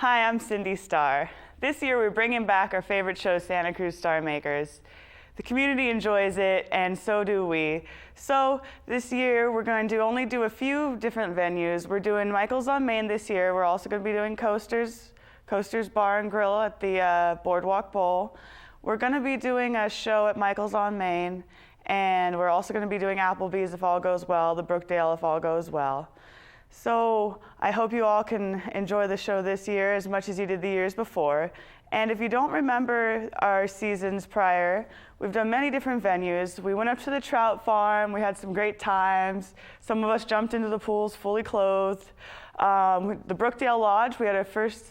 Hi, I'm Cindy Starr. This year we're bringing back our favorite show, Santa Cruz Star Makers. The community enjoys it, and so do we. So this year we're going to only do a few different venues. We're doing Michael's on Main this year. We're also going to be doing Coasters Bar and Grill at the Boardwalk Bowl. We're going to be doing a show at Michael's on Main, and we're also going to be doing Applebee's if all goes well, the Brookdale if all goes well. So I hope you all can enjoy the show this year as much as you did the years before. And if you don't remember our seasons prior, we've done many different venues. We went up to the trout farm, we had some great times. Some of us jumped into the pools fully clothed. The Brookdale Lodge, we had our first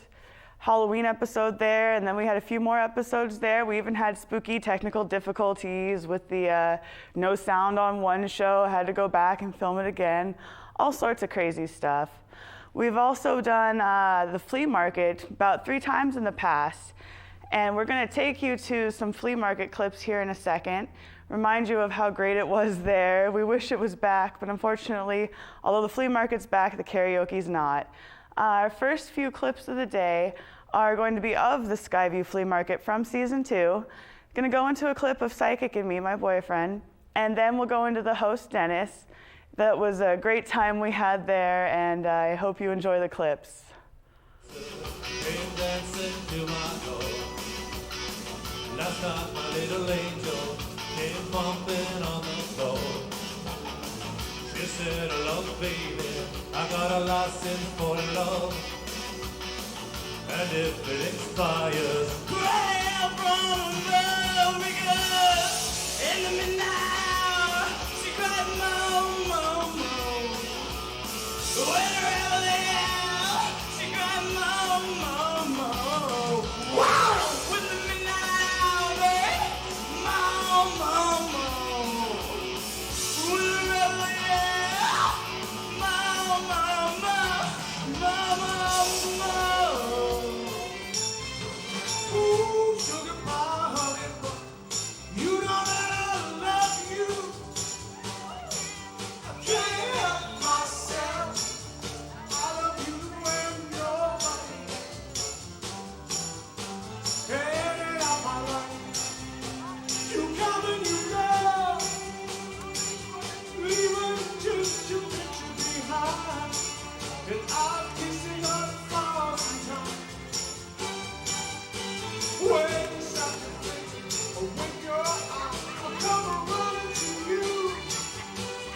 Halloween episode there, and then we had a few more episodes there. We even had spooky technical difficulties with the no sound on one show. I had to go back and film it again. All sorts of crazy stuff. We've also done the flea market about 3 times in the past, and we're going to take you to some flea market clips here in a second, remind you of how great it was there. We wish it was back, but unfortunately, although the flea market's back, the karaoke's not. Our first few clips of the day are going to be of the Skyview Flea Market from season 2. Going to go into a clip of Psychic and me, my boyfriend, and then we'll go into the host, Dennis. That was a great time we had there, and I hope you enjoy the clips. Came dancing to my door. Last night my little angel came bumping on the floor. She said, "Love, baby, I got a license for love, and if it expires, well, from love, because in the midnight she cried, "Mom, mom, mom." Wherever they are, she cried, "Mom, mom, mom." Wow! With the midnight, baby, "Mom, mom, mom." Wherever they are, "Mom, mom, mom, mom, mom." Ooh, sugar pie, honey, but you know that I love you. I can't help myself. I love you and nobody. Hey, out my life. You come and you go. Leaving just your picture behind. And I'm kissing a thousand times. When something with your eyes, I'll come running to you.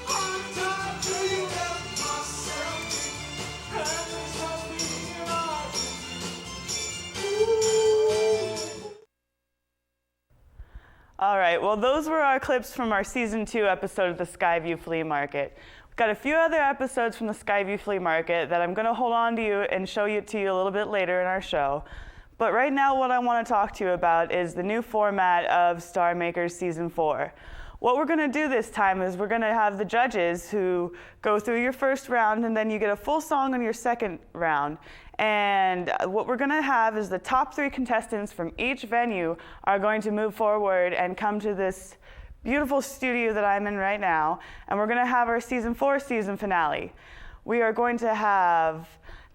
I'm tied to you and myself, and there's nothing I can do. All right, well, those were our clips from our season 2 episode of the Skyview Flea Market. We've got a few other episodes from the Skyview Flea Market that I'm going to hold on to you and show you to you a little bit later in our show. But right now, what I want to talk to you about is the new format of Star Makers Season 4. What we're going to do this time is we're going to have the judges who go through your first round, and then you get a full song on your second round. And what we're going to have is the top 3 contestants from each venue are going to move forward and come to this beautiful studio that I'm in right now, and we're going to have our Season 4 season finale. We are going to have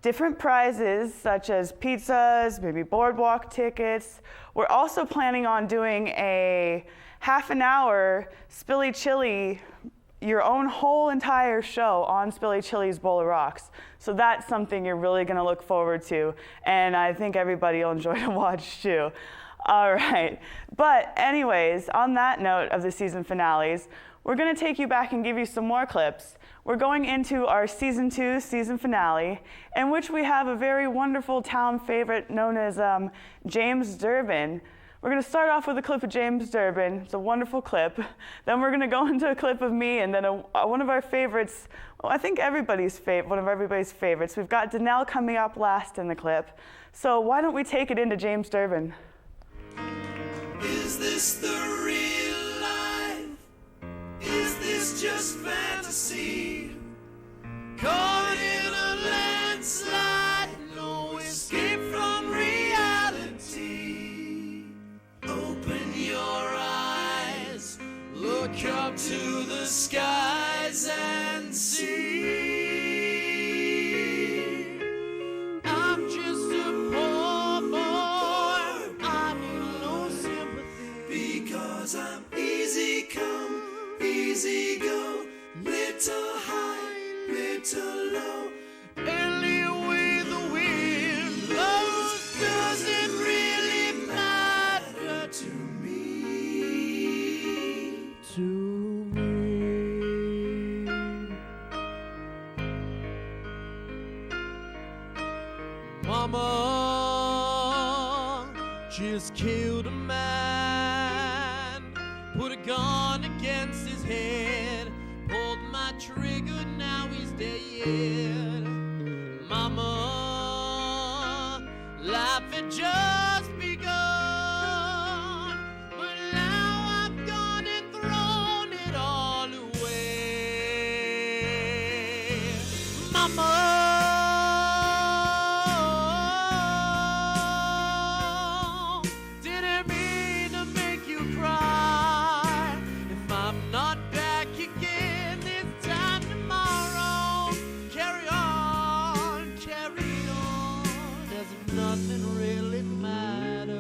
different prizes such as pizzas, maybe boardwalk tickets. We're also planning on doing a half an hour Spilly Chili, your own whole entire show on Spilly Chili's Bowl of Rocks. So that's something you're really going to look forward to, and I think everybody will enjoy to watch too. All right, but anyways, on that note of the season finales, we're going to take you back and give you some more clips. We're going into our season 2 season finale, in which we have a very wonderful town favorite known as James Durbin. We're going to start off with a clip of James Durbin. It's a wonderful clip. Then we're going to go into a clip of me, and then one of our favorites, well, I think one of everybody's favorites. We've got Danelle coming up last in the clip. So why don't we take it into James Durbin? Is this the real life? Is this just fantasy? Caught in a landslide, no escape from reality. Open your eyes, look up to the skies and see. I'm just a just killed a man, put a gun against his head, pulled my trigger, now he's dead. Mama, life had just begun, but now I've gone and thrown it all away. Mama, didn't mean to make you cry. If I'm not back again this time tomorrow, carry on, as if nothing really mattered.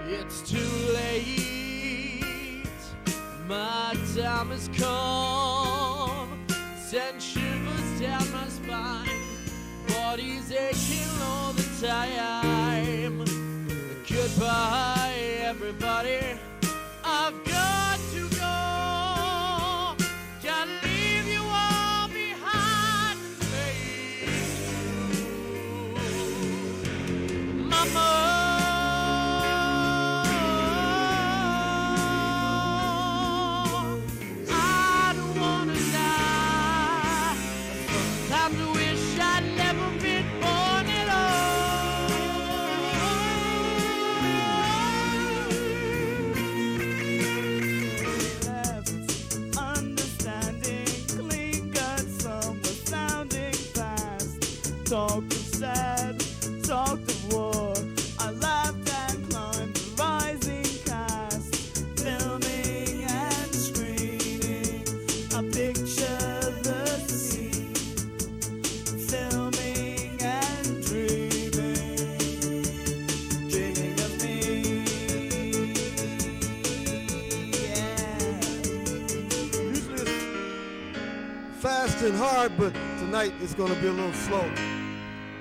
It's too late, my time has come, send shivers down my spine, body's aching all the time. Goodbye, everybody, I've got to go, gotta leave you all behind and face you. Mama, I don't wanna die. Sometimes I wish I'd never been born at Understanding, clean cut, some were sounding fast. Talked of sad, talked of war. I laughed and climbed the rising cast. Filming and screening, I picture the scene. Filming and dreaming, dreaming of me. Yeah. Usually it's fast and hard, but tonight it's gonna be a little slow,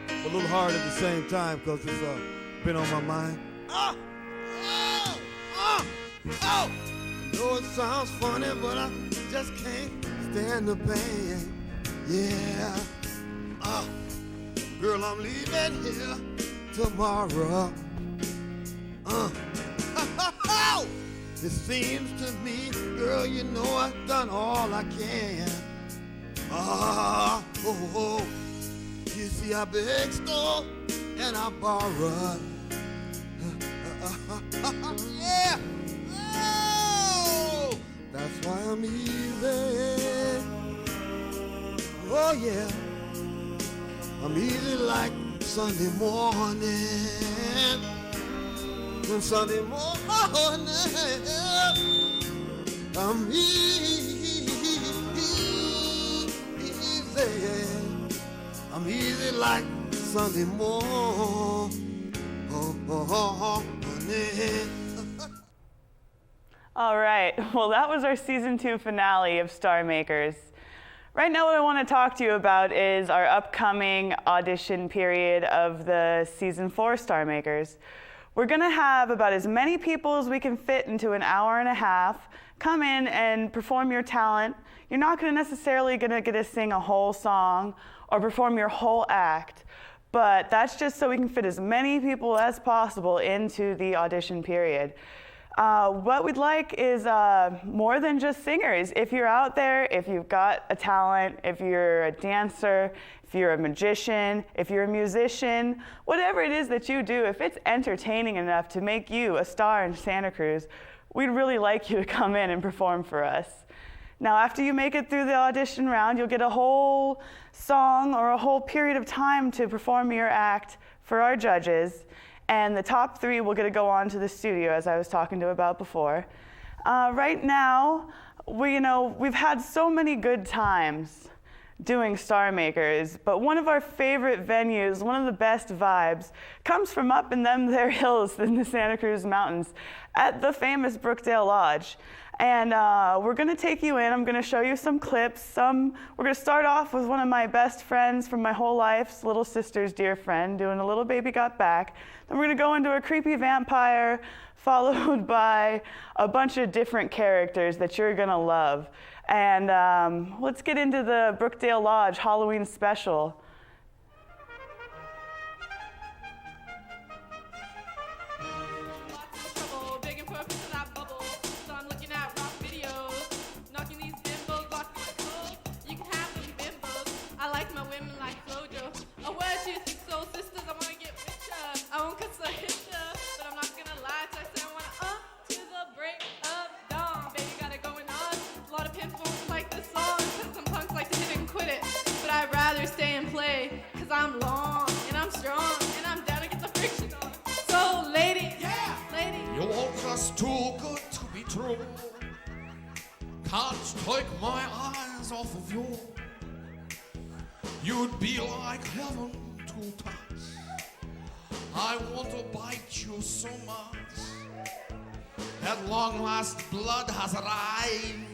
a little hard at the same time because it's been on my mind. Oh! I know it sounds funny, but I just can't stand the pain. Yeah. Girl, I'm leaving here tomorrow. It seems to me, girl, you know I've done all I can. You see, I begged, stole, and I borrowed. Yeah. Oh, that's why I'm easy. Oh yeah, I'm easy like Sunday morning. And Sunday morning, I'm easy. I'm easy like Sunday morning. All right, well, that was our season 2 finale of Star Makers. Right now, what I want to talk to you about is our upcoming audition period of the season 4 Star Makers. We're going to have about as many people as we can fit into an hour and a half come in and perform your talent. You're not necessarily going to get to sing a whole song or perform your whole act, but that's just so we can fit as many people as possible into the audition period. What we'd like is more than just singers. If you're out there, if you've got a talent, if you're a dancer, if you're a magician, if you're a musician, whatever it is that you do, if it's entertaining enough to make you a star in Santa Cruz, we'd really like you to come in and perform for us. Now, after you make it through the audition round, you'll get a whole song or a whole period of time to perform your act for our judges. And the top 3 will get to go on to the studio, as I was talking to about before. Right now, we've had so many good times doing Star Makers, but one of our favorite venues, one of the best vibes, comes from up in them there hills in the Santa Cruz Mountains. at the famous Brookdale Lodge. And we're gonna take you in. I'm gonna show you some clips. We're gonna start off with one of my best friends from my whole life's little sister's dear friend doing A Little Baby Got Back. Then we're gonna go into a creepy vampire, followed by a bunch of different characters that you're gonna love. And let's get into the Brookdale Lodge Halloween special. Lots of trouble, begging for a piece of that bubble. So I'm looking at rock videos, knocking these bimbos off the cold. You can have them bimbos. I like my women like Flojo. Oh, where do you think so, sisters? I wanna get richer. I won't cuss a hitter, but I'm not gonna lie. So I say I wanna to the break of dawn. Baby got it going on. A lot of pimples like this song, 'cause some punks like to hit and quit it. But I'd rather stay and play, 'cause I'm long and I'm strong and I'm down to get the friction on. So, lady, yeah, lady. You're just too good to be true. Can't take my eyes off of you. You'd be like heaven to touch. I want to bite you so much. At long last, blood has arrived.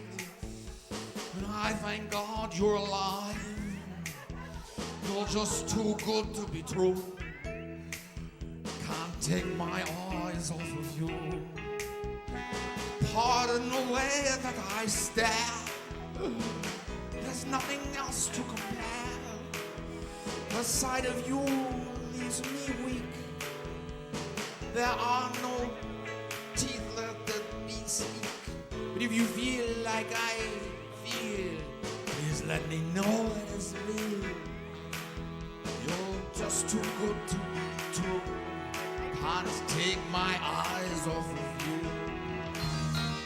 And I thank God you're alive. You're just too good to be true. Can't take my eyes off of you. Pardon the way that I stare. There's nothing else to compare. The sight of you leaves me weak. There are no teeth left that we speak. But if you feel like I feel, please let me know that it's real. You're just too good to be true. Can't take my eyes off of you.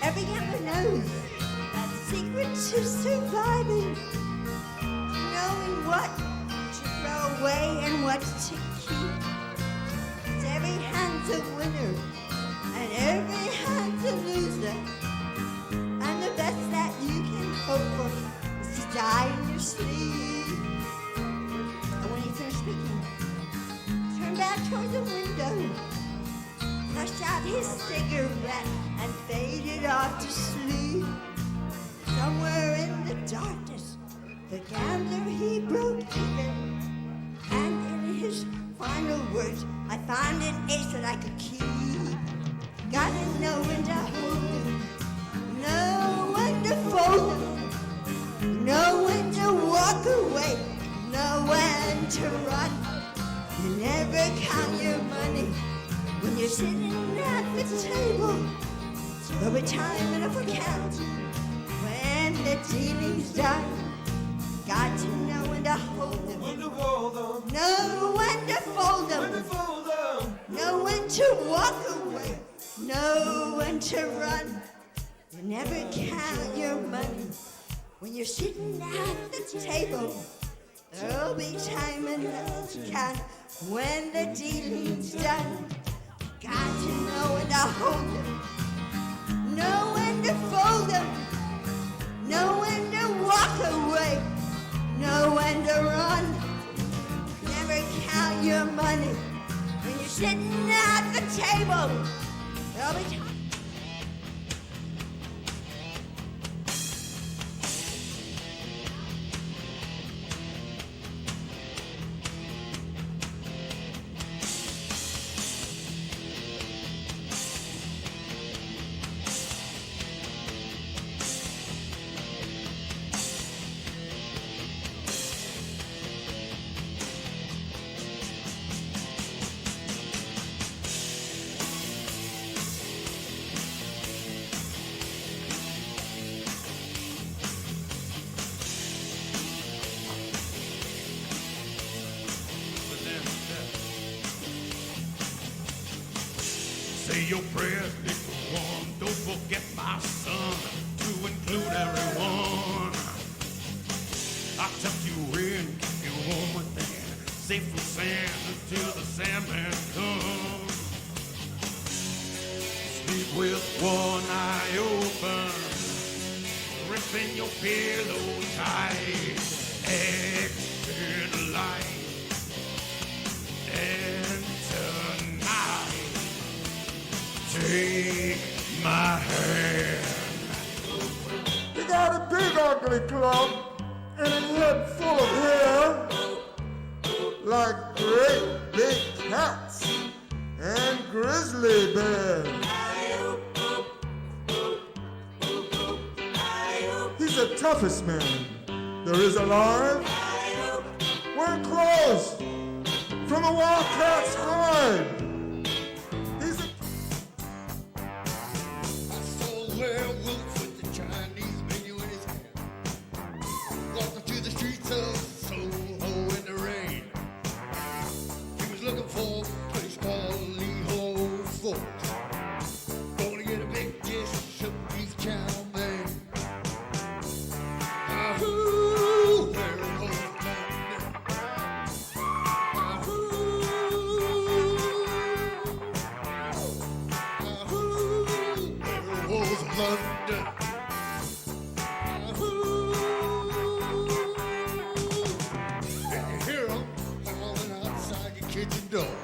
Every gambler knows that the secret to surviving, knowing what to throw away and what to keep. 'Cause every hand's a winner and every hand's a loser. And the best that you can hope for is to die in your sleep. And when you finish speaking, turn back toward the window, flushed out his cigarette and faded off to sleep. Somewhere in the darkness, the gambler he broke even. And in his final words, I found an ace that I could keep. Gotta know when to hold him, know when to fold him, know when to walk away, know when to run. You never count your money when you're sitting at the table. There'll be time enough for count when the dealing's done. Got to know when to hold them, know when to fold them, know when to walk away, know when to run. You never count your money when you're sitting at the table. There'll be time enough to count when the dealing's done. Got to know when to hold them, know when to fold them, know when to walk away, know when to run. Never count your money when you're sitting at the table. There'll be time. Say your prayers, little one. Don't forget, my son, to include everyone. I'll tuck you in, keep you warm within, safe from sand until the Sandman comes. Sleep with one eye open, gripping your pillow tight. Extra light. And tonight, take He got a big ugly club and a head full of hair like great big cats and grizzly bears. He's the toughest man there is alive. Wearing clothes from a wildcat's hide. He's a I saw a werewolf with the Chinese menu in his hand, walking through the streets of Soho in the rain. He was looking for a place called Lee Ho Fort, gonna get a big dish of beef chow mein. Ahoo, werewolf London. Ahoo, werewolves of London. And you hear them hauling outside your kitchen door.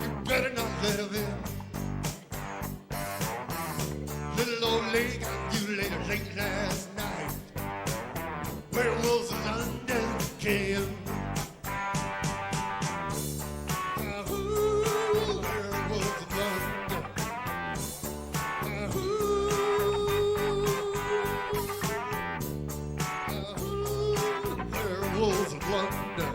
You better not let them in. Little old lady got you later late last night. Werewolves of London came. Werewolves of London. Werewolves of London.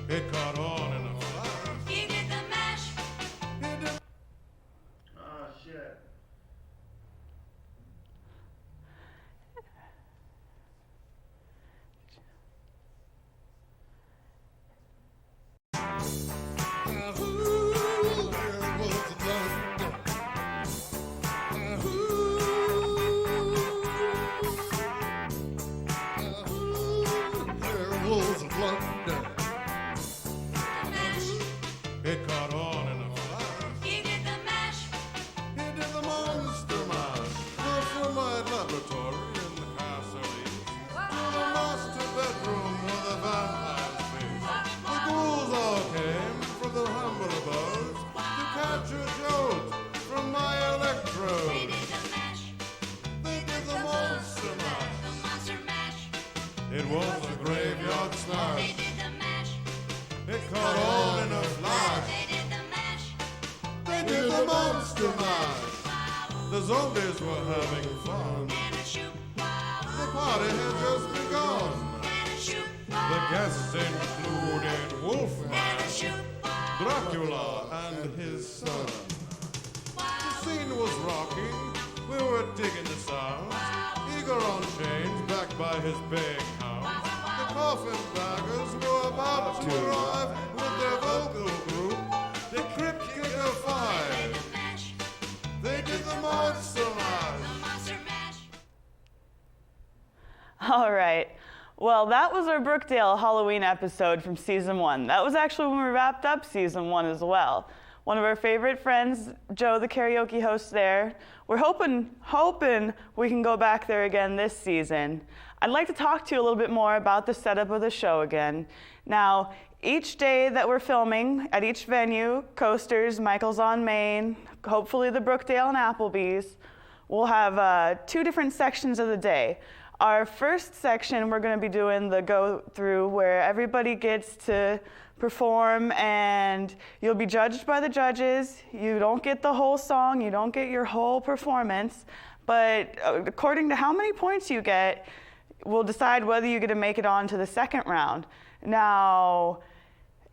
It caught on in a flash. You did the mash. Ah, shit. Werewolves of London. Werewolves of London. It caught on in a flash. You did the mash. He did the monster mash. From my laboratory in the castle east to the master bedroom where the vampires feast. The ghouls all came from their humble abodes to catch a jolt from my They electrode. did the mash. They did the monster mash. The monster mash. It was a graveyard They smash. did the mash. It caught on in a flash. They did the mash. They did the monster mash. The zombies were having fun. And a shoot. The party had just begun. And a shoot. The guests included Wolfman, And a shoot. Dracula, and his son. The scene was rocking. We were digging the sounds. Eager on chains, backed by his big hounds. The coffin baggers were about to arrive with their vocal group, the Crypt Kicker They Five. did the mash. They did the monster mash. The monster mash. All right. Well, that was our Brookdale Halloween episode from season 1. That was actually when we wrapped up season 1 as well. One of our favorite friends, Joe, the karaoke host there. We're hoping we can go back there again this season. I'd like to talk to you a little bit more about the setup of the show again. Now, each day that we're filming at each venue, Coasters, Michael's on Main, hopefully the Brookdale and Applebee's, we'll have 2 different sections of the day. Our first section, we're going to be doing the go-through where everybody gets to perform and you'll be judged by the judges. You don't get the whole song, you don't get your whole performance, but according to how many points you get, we'll decide whether you get to make it on to the second round. Now,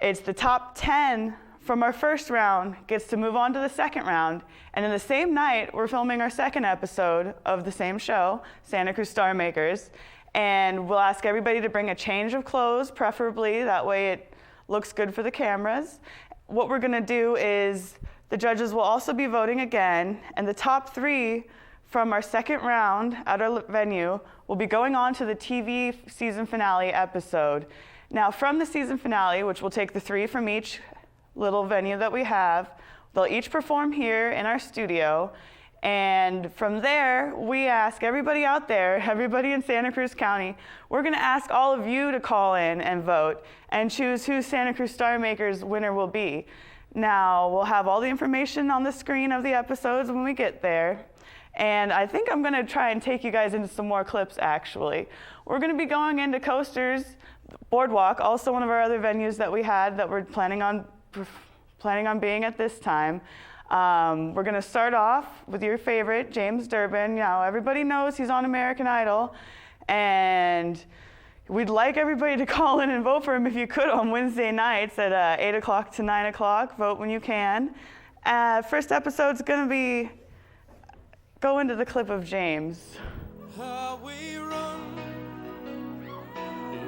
it's the top 10 from our first round gets to move on to the second round. And in the same night, we're filming our second episode of the same show, Santa Cruz Star Makers. And we'll ask everybody to bring a change of clothes, preferably. That way it looks good for the cameras. What we're gonna do is the judges will also be voting again. And the top 3 from our second round at our venue will be going on to the TV season finale episode. Now, from the season finale, which will take the 3 from each little venue that we have, they'll each perform here in our studio. And from there, we ask everybody out there, everybody in Santa Cruz County, we're gonna ask all of you to call in and vote and choose who Santa Cruz Star Makers winner will be. Now, we'll have all the information on the screen of the episodes when we get there. And I think I'm going to try and take you guys into some more clips, actually. We're going to be going into Coasters Boardwalk, also one of our other venues that we had that we're planning on being at this time. We're going to start off with your favorite, James Durbin. Now, everybody knows he's on American Idol, and we'd like everybody to call in and vote for him if you could on Wednesday nights at 8 o'clock to 9 o'clock. Vote when you can. First episode's going to be go into the clip of James. How we run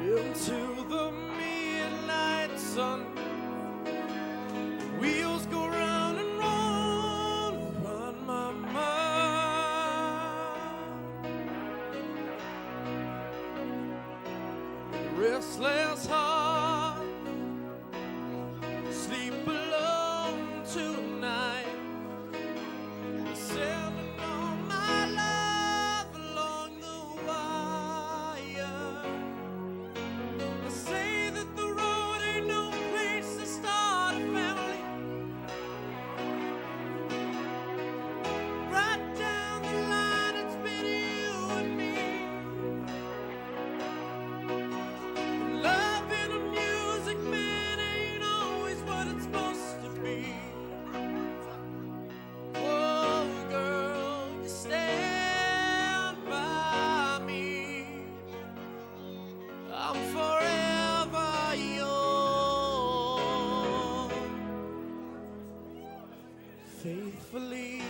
into the midnight sun. Wheels go round and round my mind. Restless heart, sleep alone tonight. Selling all my love along the wire. I say that the road ain't no place to start a family. Right down the line, it's been you and me. Love in a music man ain't always what it's supposed to be. Oh, girl, you stand by me. I'm forever yours, faithfully.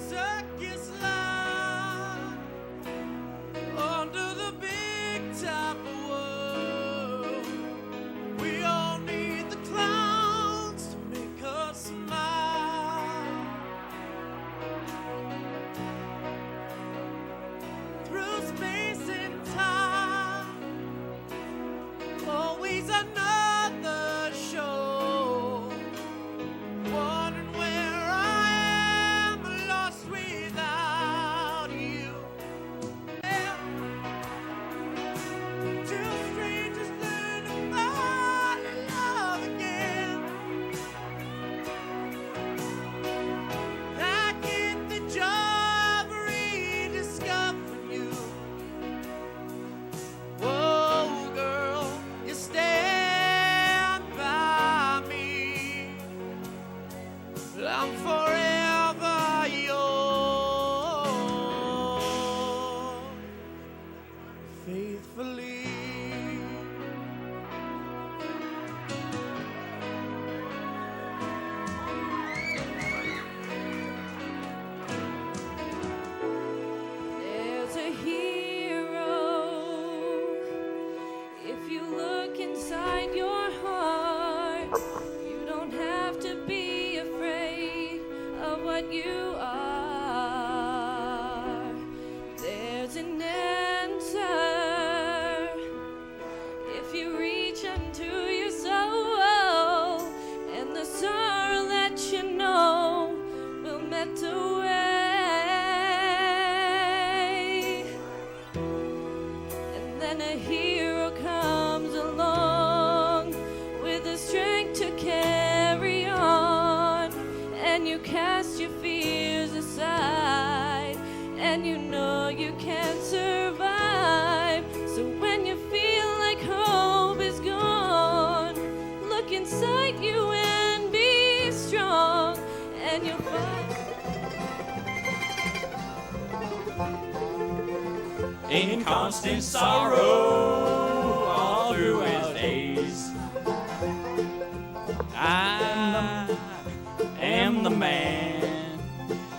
Circus life under the big top world. We all need the clowns to make us smile. Through space and time, always another show. Wondering where I am, lost without you. Two strangers learn to fall in love again. I get the job rediscovering you. Whoa, girl, you stand by me. I'm forever yours, faithfully. There's a hero if you look inside your heart. You don't have to be afraid of what you are. There's an answer if you reach into your soul, and the sorrow that you know will melt away. And then a hero comes along with the strength to carry on, and you cast your fears aside, and you know you can't survive. So when you feel like hope is gone, look inside you and be strong, and you'll find. In constant sorrow all through his days. I am the man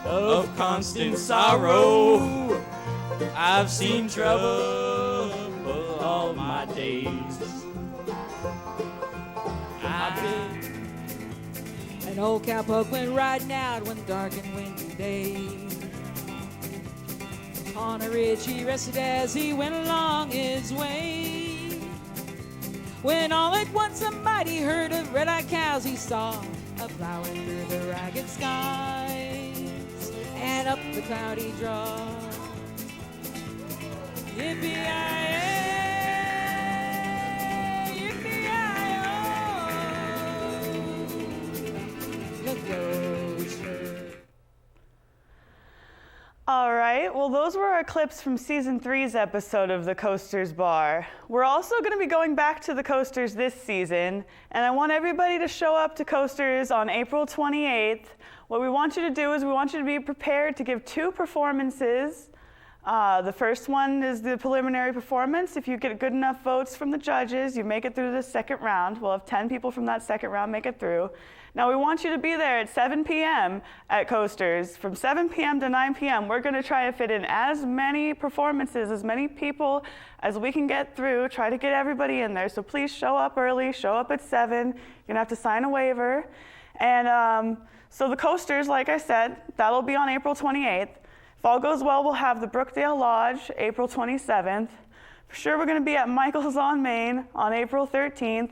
of constant sorrow. I've seen trouble all my days. I've been An old cowpoke went riding out one dark and windy day. On a ridge he rested as he went along his way. When all at once a mighty herd of red-eyed cows he saw a plowing through the ragged sky. and up the cloudy draw. Yippee-yi-yay, yippee-yi-yo. The Coasters. All right, well, those were our clips from season 3's episode of the Coasters Bar. We're also going to be going back to the Coasters this season, and I want everybody to show up to Coasters on April 28th. What we want you to do is we want you to be prepared to give 2 performances. The first one is the preliminary performance. If you get good enough votes from the judges, you make it through the second round. We'll have 10 people from that second round make it through. Now we want you to be there at 7 p.m. at Coasters. From 7 p.m. to 9 p.m., we're gonna try to fit in as many performances, as many people as we can get through, try to get everybody in there. So please show up early, show up at 7. You're gonna have to sign a waiver. And so the Coasters, like I said, that'll be on April 28th. If all goes well, we'll have the Brookdale Lodge, April 27th. For sure, we're gonna be at Michael's on Main on April 13th.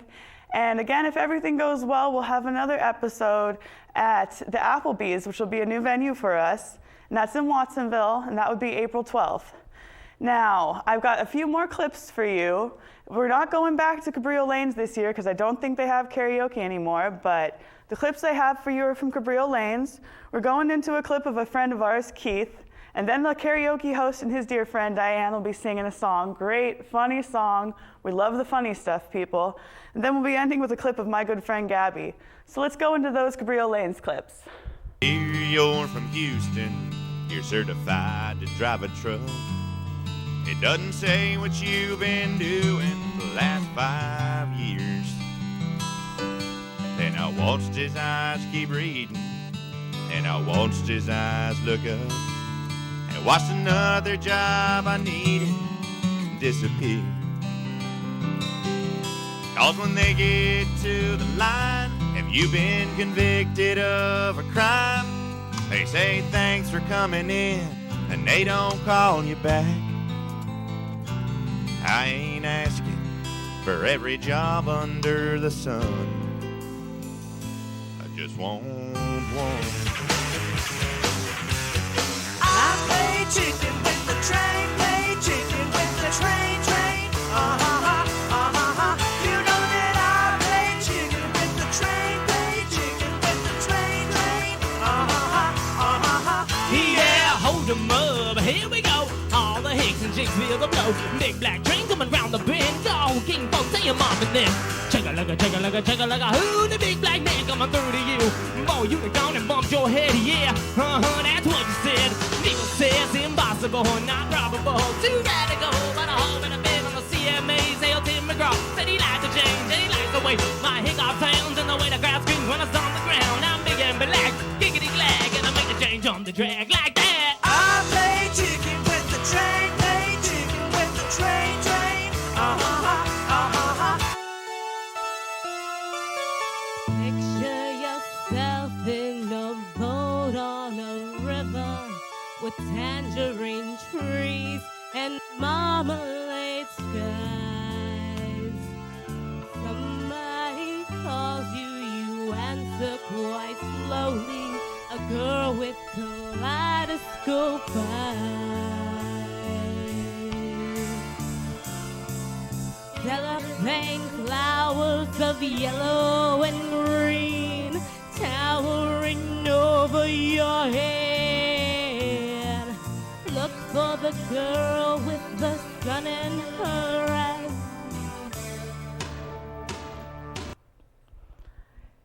And again, if everything goes well, we'll have another episode at the Applebee's, which will be a new venue for us. And that's in Watsonville, and that would be April 12th. Now, I've got a few more clips for you. We're not going back to Cabrillo Lanes this year because I don't think they have karaoke anymore, but the clips I have for you are from Cabrillo Lanes. We're going into a clip of a friend of ours, Keith, and then the karaoke host and his dear friend, Diane, will be singing a song. Great, funny song. We love the funny stuff, people. And then we'll be ending with a clip of my good friend, Gabby. So let's go into those Cabrillo Lanes clips. You're from Houston, you're certified to drive a truck. It doesn't say what you've been doing the last 5 years. And I watched his eyes keep reading, and I watched his eyes look up, and watched another job I needed disappear. 'Cause when they get to the line, have you been convicted of a crime? They say thanks for coming in, and they don't call you back. I ain't asking for every job under the sun. I just want one. I play chicken with the train, play chicken with the train, train. You know that I play chicken with the train, play chicken with the train, train. Yeah, hold 'em up, here we go. All the hicks and chicks feel the blow. Big black train coming round the bend. Dog King folks say your mom and then chugga-lugga, who the big black man coming through to you? Boy, you can gone and bumped your head, yeah. That's what you said. People says impossible, not probable. Too radical, but I hope in a bit on the CMA's hail Tim McGraw. Said he likes to change, and he likes the way my hiccup sounds and the way the crowd screams when it's on the ground. I'm big and black, giggity glag, and I make the change on the drag like that. I play chicken with the train, play chicken with the train, train. Picture yourself in a boat on a river with tangerine trees and marmalade skies. Somebody calls you, you answer quite slowly. A girl with kaleidoscope eyes. Cellophane flowers of yellow and green towering over your head. Look for the girl with the sun in her eyes.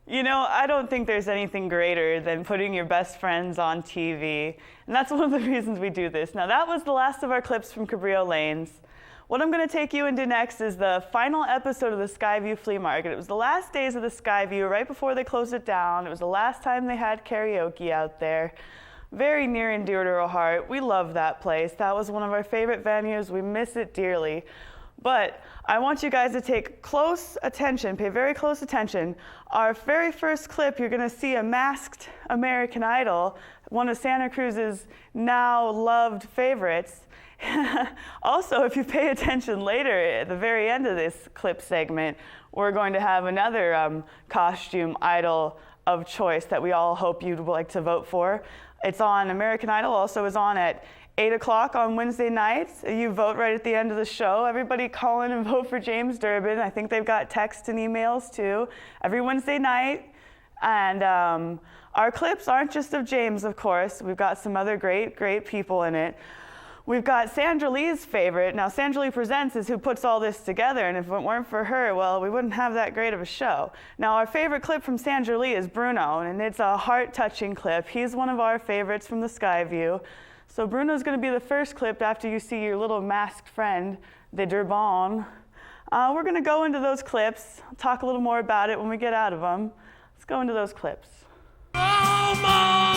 You know, I don't think there's anything greater than putting your best friends on TV. And that's one of the reasons we do this. Now, that was the last of our clips from Cabrillo Lanes. What I'm going to take you into next is the final episode of the Skyview Flea Market. It was the last days of the Skyview, right before they closed it down. It was the last time they had karaoke out there. Very near and dear to our heart. We love that place. That was one of our favorite venues. We miss it dearly. But I want you guys to take close attention, pay very close attention. Our very first clip, you're going to see a masked American Idol, one of Santa Cruz's now loved favorites. Also, if you pay attention later, at the very end of this clip segment, we're going to have another costume idol of choice that we all hope you'd like to vote for. It's on American Idol, also is on at 8 o'clock on Wednesday nights. You vote right at the end of the show. Everybody call in and vote for James Durbin. I think they've got text and emails too, every Wednesday night. And our clips aren't just of James, of course. We've got some other great people in it. We've got Sandra Lee's favorite. Now, Sandra Lee Presents is who puts all this together, and if it weren't for her, well, we wouldn't have that great of a show. Now, our favorite clip from Sandra Lee is Bruno, and it's a heart-touching clip. He's one of our favorites from the Skyview. So Bruno's gonna be the first clip after you see your little masked friend, the Durbin. We're gonna go into those clips, talk a little more about it when we get out of them. Let's go into those clips. Oh, mama.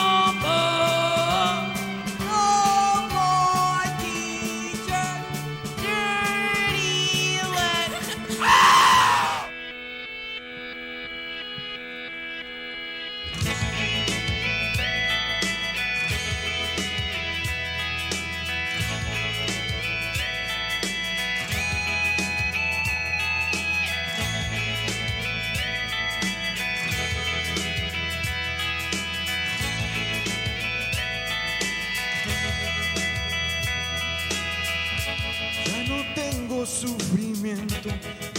Sufrimiento,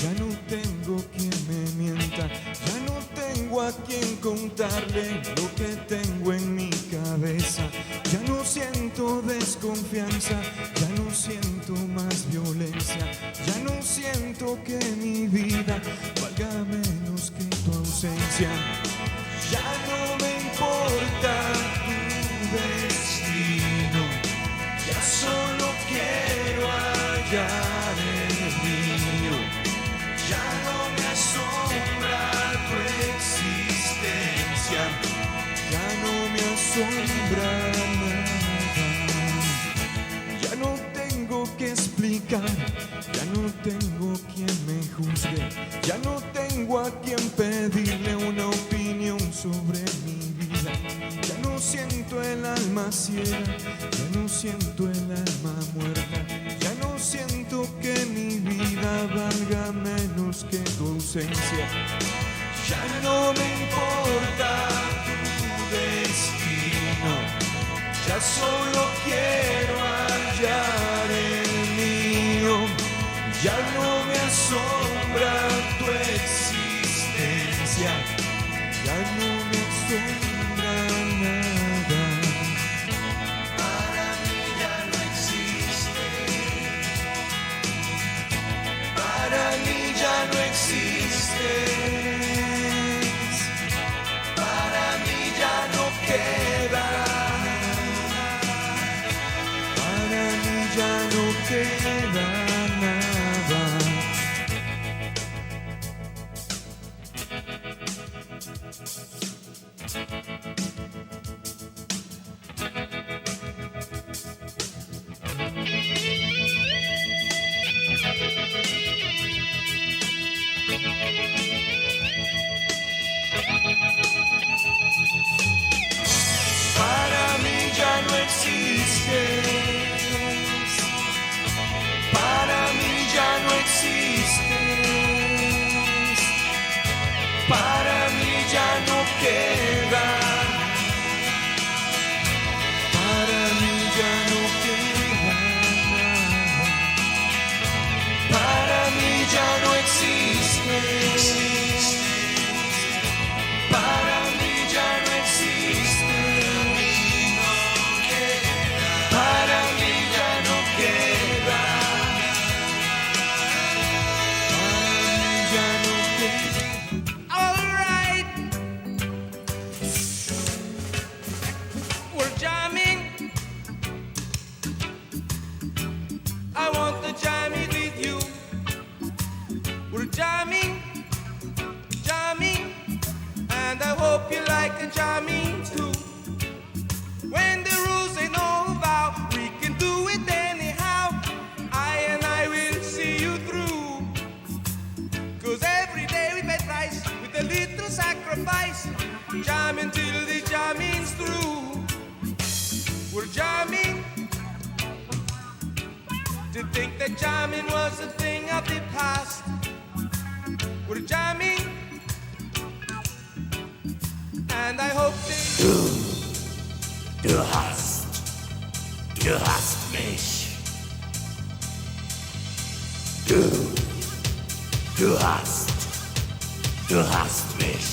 ya no tengo quien me mienta, ya no tengo a quien contarle lo que tengo en mi cabeza, ya no siento desconfianza, ya no siento más violencia, ya no siento que mi vida valga menos que tu ausencia, ya no me importa tu destino, ya solo quiero hallar ya no tengo que explicar, ya no tengo quien me juzgue, ya no tengo a quien pedirle una opinión sobre mi vida, ya no siento el alma ciega, ya no siento el alma muerta, ya no siento que mi vida valga menos que tu ausencia, ya no me importa tu destino, ya solo quiero hallar el mío, ya no me asombra tu existencia, ya no me asombra nada. Para mí ya no existe, para mí ya no existe. Para mí ya no queda, para mí ya no queda nada. Para mí ya no existes, para mí ya no existes, para mí ya no queda, para mí ya no queda nada, para mí ya no existes, para mí ya no existes. Para mí ya no queda, para mí ya no queda. All right, we're jamming. I want to jam it with you. We're jamming, jamming, and I hope you like the jamming too. When the rules ain't all about, we can do it anyhow. I will see you through. 'Cause every day we pay price with a little sacrifice. Jamming till the jamming's through. We're jamming. To think that jamming was a thing of the past. We're jamming. And I hope they Du hast mich. Du hast mich. Du hast mich.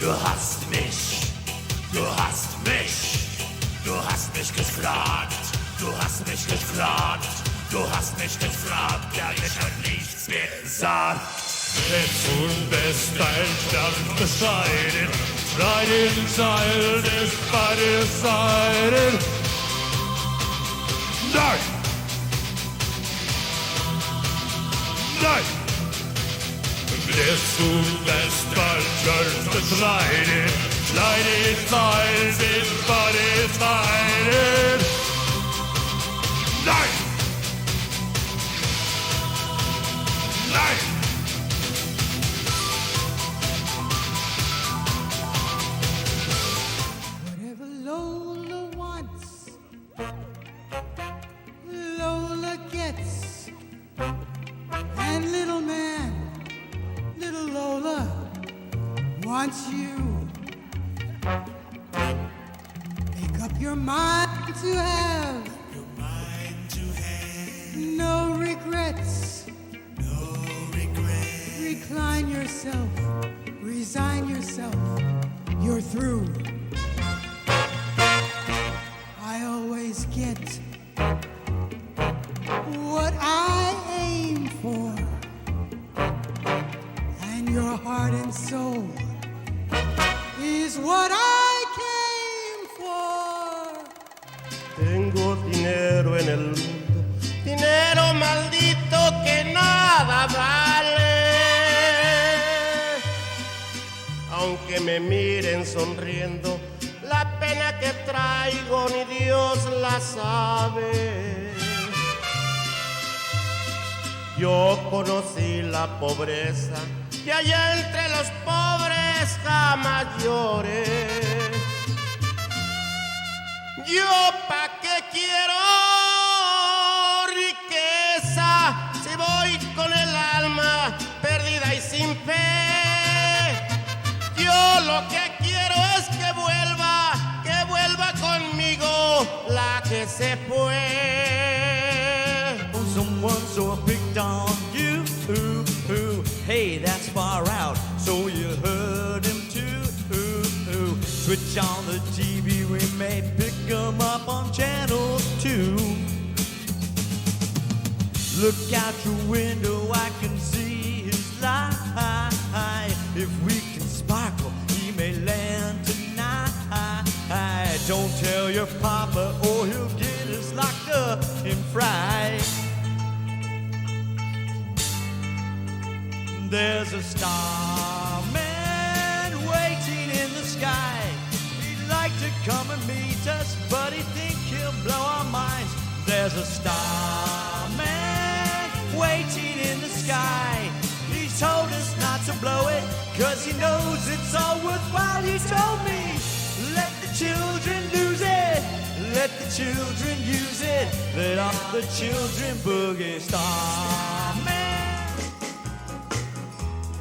Du hast mich, du hast mich, du hast mich gefragt, du hast mich gefragt, du hast mich gefragt, ja, ich hab nichts gesagt. It's best ein Stand decided, right inside is by decided. Nein! Nein! As soon as my turns to sliding, sliding, body sliding. Nein! Nein! Whatever Lola wants, Lola gets. And little man, little Lola wants you. Make up your mind to have no regrets. Recline yourself, resign yourself. You're through. I always get what I aim for. And your heart and soul is what I came for. Tengo dinero en el mundo, dinero maldito que nada vale. Aunque me miren sonriendo, la pena que traigo ni Dios la sabe. Yo conocí la pobreza y allá entre los pobres jamás lloré. Yo pa' qué quiero riqueza si voy con el alma perdida y sin fe. Yo lo que quiero es que vuelva conmigo la que se fue. Someone so picked on you. Hey, that's far out, so you heard him too. Switch on the TV, we may pick him up on channel 2. Look out your window, I can see his light. If we can sparkle, he may land tonight. Don't tell your papa or he'll get us locked up and fried. There's a starman waiting in the sky. He'd like to come and meet us, but he think he'll blow our minds. There's a starman waiting in the sky. He told us not to blow it, 'cause he knows it's all worthwhile. He told me, let the children lose it, let the children use it, let all the children boogie. Starman,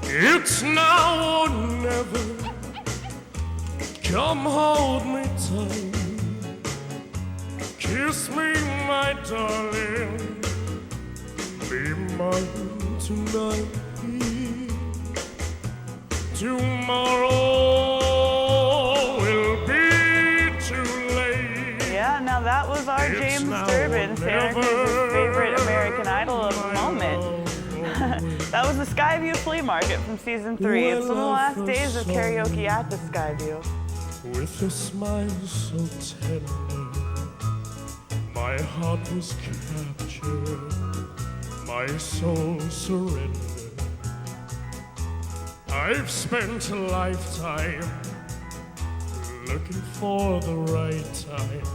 It's now or never. Come hold me tight. Kiss me, my darling. Be mine tonight. Tomorrow will be too late. Yeah, now that was our It's James now Durbin, or Santa never. Cruz's favorite American Idol of the moment. That was the Skyview Flea Market from season 3. It's one of the last days of karaoke at the Skyview. With a smile so tender, my heart was captured, my soul surrendered. I've spent a lifetime looking for the right time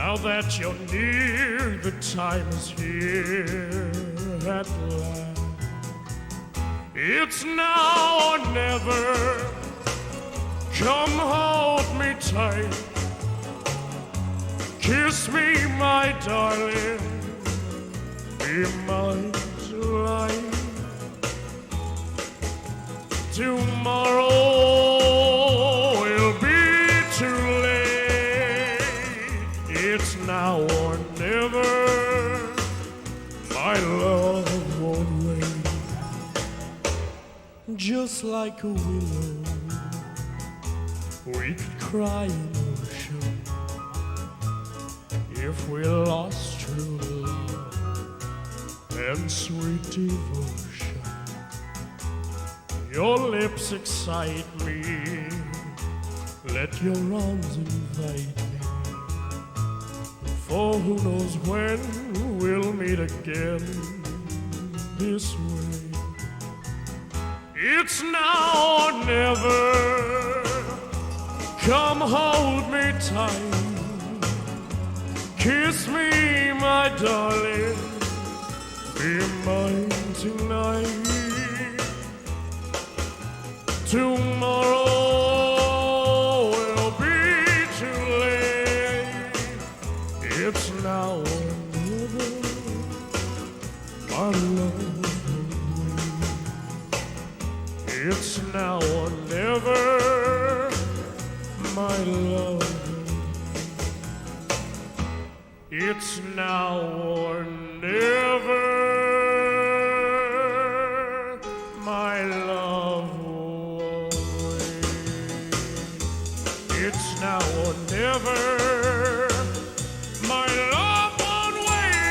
Now that you're near, the time is here at last. It's now or never. Come hold me tight. Kiss me, my darling. Be mine tonight. Tomorrow will be too late. It's now or never. My love won't wait. Just like a willow, we could cry in ocean if we lost true love and sweet devotion. Your lips excite me, let your arms invite me. For who knows when we'll meet again this way. It's now or never. Come hold me tight. Kiss me, my darling. Be mine tonight. Tomorrow will be too late. It's now or never. My love will wait. It's now or never. My love. It's now or never. My love will wait. It's now or never. My love won't wait.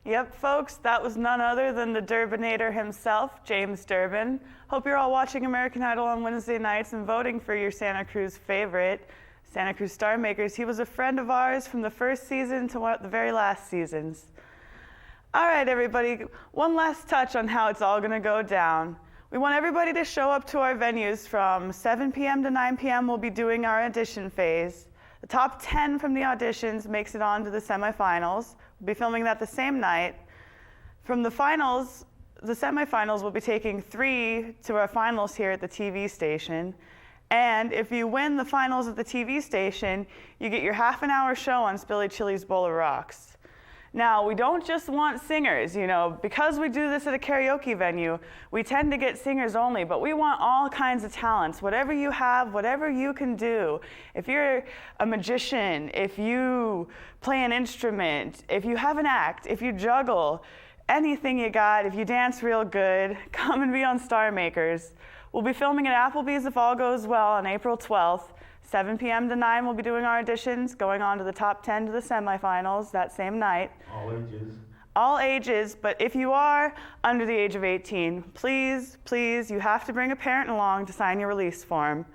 Yep, folks, that was none other than the Durbinator himself, James Durbin. Hope you're all watching American Idol on Wednesday nights and voting for your Santa Cruz favorite, Santa Cruz Star Makers. He was a friend of ours from the first season to the very last seasons. All right, everybody, one last touch on how it's all gonna go down. We want everybody to show up to our venues from 7 p.m. to 9 p.m. We'll be doing our audition phase. The top 10 from the auditions makes it on to the semifinals. We'll be filming that the same night. From the finals, the semifinals, we'll be taking 3 to our finals here at the TV station. And if you win the finals at the TV station, you get your half-an-hour show on Spilly Chili's Bowl of Rocks. Now, we don't just want singers, you know, because we do this at a karaoke venue, we tend to get singers only, but we want all kinds of talents. Whatever you have, whatever you can do. If you're a magician, if you play an instrument, if you have an act, if you juggle, anything you got, if you dance real good, come and be on Star Makers. We'll be filming at Applebee's if all goes well on April 12th. 7 p.m. to 9, we'll be doing our auditions, going on to the top 10 to the semifinals that same night. All ages. All ages, but if you are under the age of 18, please, please, you have to bring a parent along to sign your release form.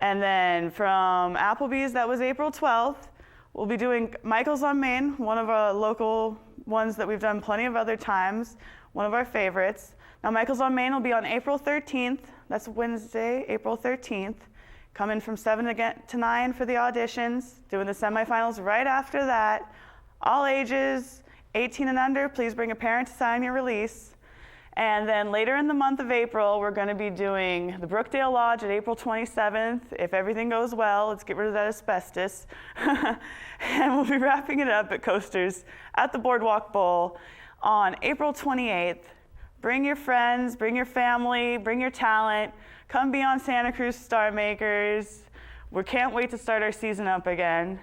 And then from Applebee's, that was April 12th, we'll be doing Michael's on Main, one of our local ones that we've done plenty of other times, one of our favorites. Now, Michael's on Main will be on April 13th. That's Wednesday, April 13th. Come in from 7 to 9 for the auditions, doing the semifinals right after that. All ages, 18 and under, please bring a parent to sign your release. And then later in the month of April, we're going to be doing the Brookdale Lodge at April 27th. If everything goes well, let's get rid of that asbestos. And we'll be wrapping it up at Coasters at the Boardwalk Bowl on April 28th. Bring your friends, bring your family, bring your talent. Come be on Santa Cruz Star Makers. We can't wait to start our season up again.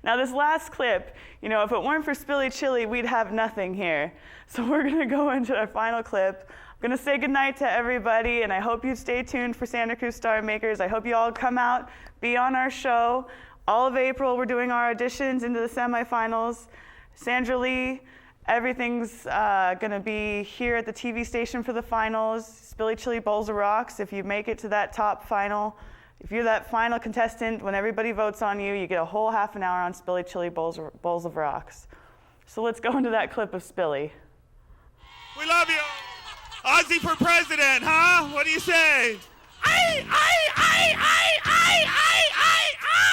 Now this last clip, you know, if it weren't for Spilly Chili, we'd have nothing here. So we're gonna go into our final clip. I'm gonna say goodnight to everybody, and I hope you stay tuned for Santa Cruz Star Makers. I hope you all come out, be on our show. All of April, we're doing our auditions into the semifinals. Sandra Lee, everything's gonna be here at the TV station for the finals. Spilly Chili Bowls of Rocks, if you make it to that top final, if you're that final contestant, when everybody votes on you, you get a whole half an hour on Spilly Chili Bowls of Rocks. So let's go into that clip of Spilly. We love you. Ozzy for president, huh? What do you say? Aye, aye, aye, aye, aye, aye, aye, aye.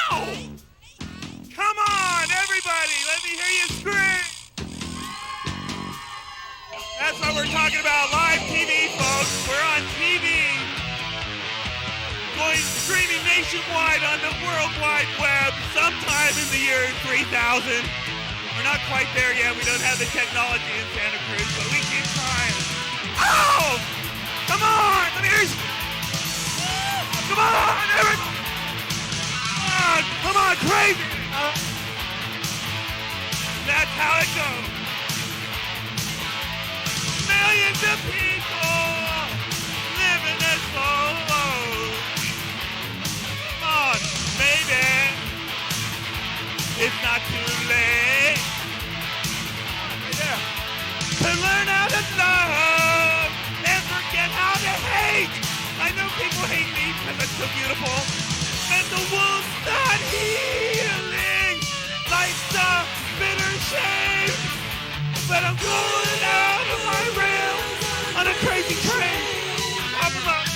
talking about live TV, folks. We're on TV. Going streaming nationwide on the World Wide Web sometime in the year 3000. We're not quite there yet. We don't have the technology in Santa Cruz, but we keep trying. Oh! Come on! Let me hear you. Come on, everybody! Come on, crazy! That's how it goes. Millions of people living as solos. Come on, baby. It's not too late. Yeah. To learn how to love and forget how to hate. I know people hate me because I'm so beautiful. And the wound's not healing. Life's a bitter shame. But I'm going out of my rails on a crazy train. Up above.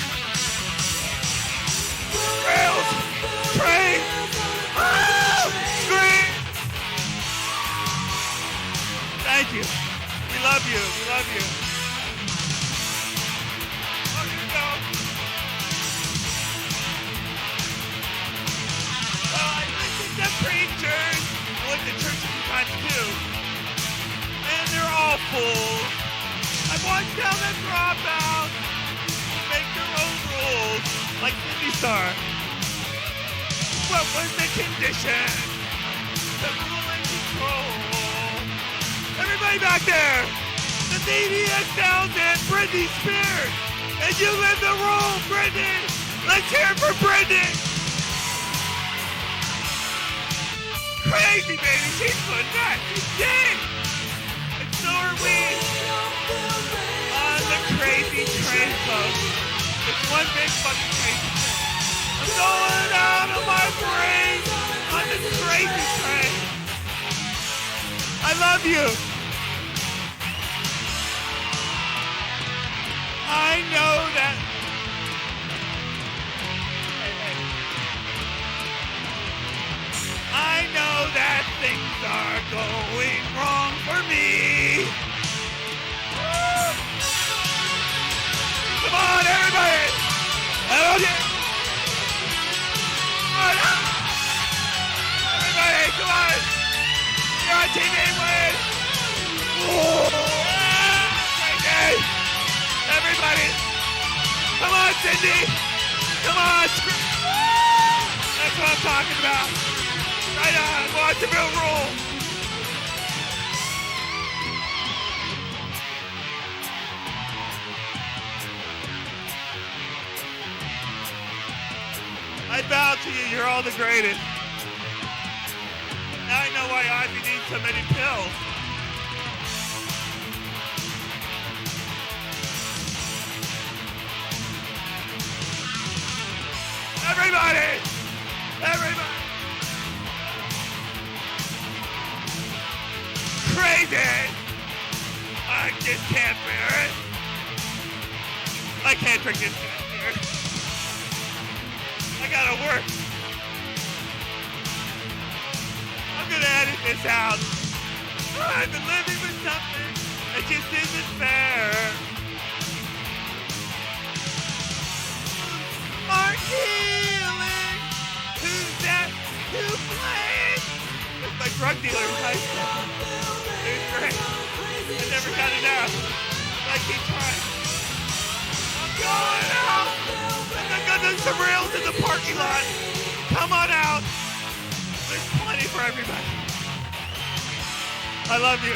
Rails, train, scream. Thank you. We love you. We love you. Oh, here we go. Well, I listen to preachers. I went to church a few times too. And they're all full. I've watched how the dropouts make their own rules, like Cindy Star. What was the condition? The rule and control. Everybody back there! The media sounds and Britney Spears! And you live the role, Britney! Let's hear it for Britney! Crazy, baby! She's putting that! She's dead! And so are we! On the crazy train, folks. It's one big fucking crazy train. I'm going out of my brain on this crazy train. I love you. I know that. I know that things are going wrong for me. Come on, everybody. Hello, everybody, come on. You're on TV, please. Okay. Everybody. Come on, Cindy. Come on. That's what I'm talking about. Right on. Watch the real rule. I bow to you. You're all the greatest. Now I know why Ivy needs so many pills. Everybody! Everybody! Crazy! I just can't bear it. I can't drink this beer. I gotta work. I'm gonna edit this out. I've been living with something that just isn't fair. Aren't healing. Who's that? Who plays? It's my drug dealer in high school. It was great. I never got it out. I keep trying. I'm going out. I'm gonna some rails in the parking lot. Come on out. There's plenty for everybody. I love you.